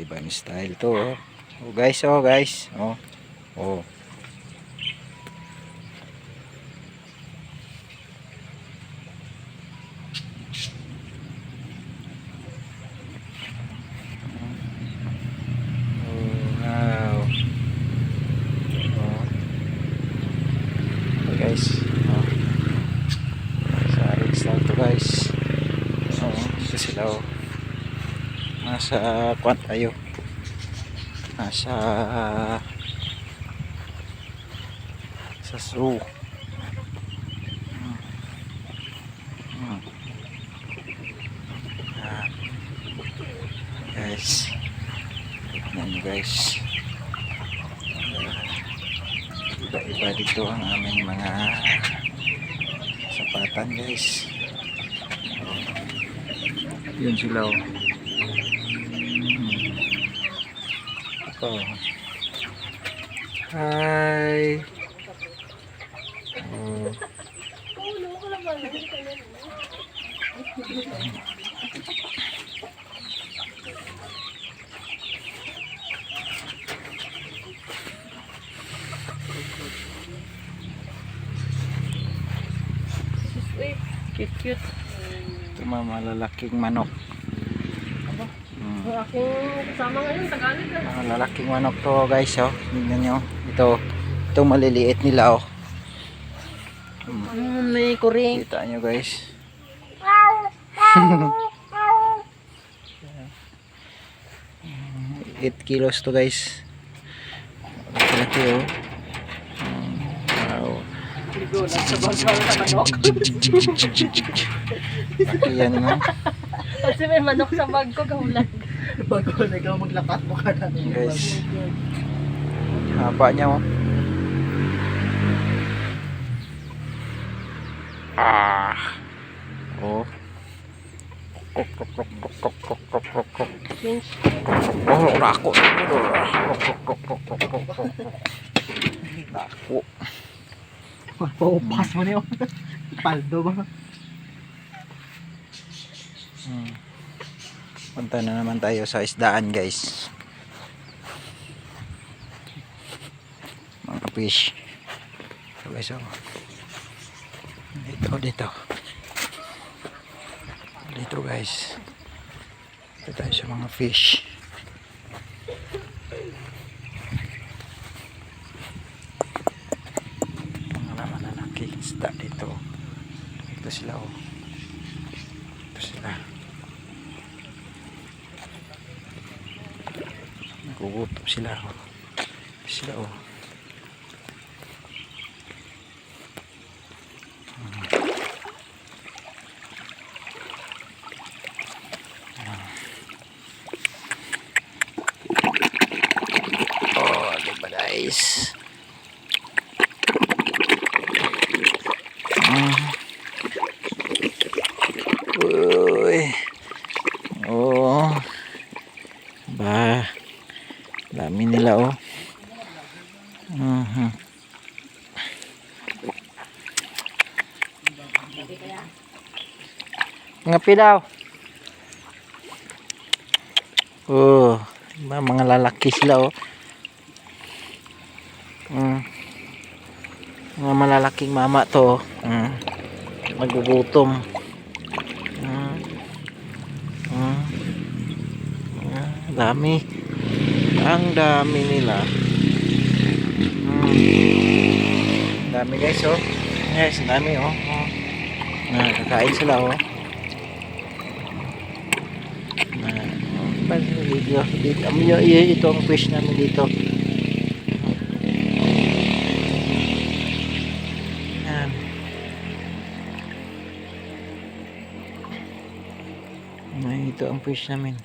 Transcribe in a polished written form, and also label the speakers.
Speaker 1: Iba-ibang style to, oh. Oh guys, oh guys. Oh. Oh. Wow. Oh. Okay guys. Oh. Saring style to guys. Oh, ito sila, oh. Nasa kwan tayo. Nasa sa zoo. Guys, tignan nyo guys, iba-iba dito ang aming mga sapatan guys. Yun sila, oh. Ito. Hi. Oh.
Speaker 2: Cute.
Speaker 1: Ito mga malalaking manok.
Speaker 2: Ang aking kasama ngayon, Tagalog na.
Speaker 1: Mga lalaking manok to guys, oh. Tingnan nyo. Itong maliliit nila, oh.
Speaker 2: May kuring.
Speaker 1: Kita nyo guys. 8 kilos to guys. Laki, oh. Wow.
Speaker 2: Ligo, nagsabag-sabag na manok.
Speaker 1: Laki yan, no?
Speaker 2: Kasi may manok sa bag ko, kahulan.
Speaker 3: Bago na ikaw maglakat mo ka na.
Speaker 1: Guys. Haba niya, oh. Oh. Oh, lako. Lako.
Speaker 3: Paupas mo niyo. Paldo ba?
Speaker 1: Punta na naman tayo sa isdaan guys. Mga fish. So guys, oh. Dito guys. Dito tayo sa mga fish. Mga malalaking isda dito. Ito sila, oh. Ito sila. Nagugutom sila, oh. Ito sila, oh. Oh, diba guys? Uy. Oh. Ba. Dami nila, oh. Ngapi daw. Oh, mga lalaki sila, oh. Mga malalaking mama to, oh. Magugutom. Dami. Ang dami nila. Dami guys, oh. Yes, dami, oh. Kakain sila, oh. Ito ang fish namin dito. Yan. Ito ang fish namin.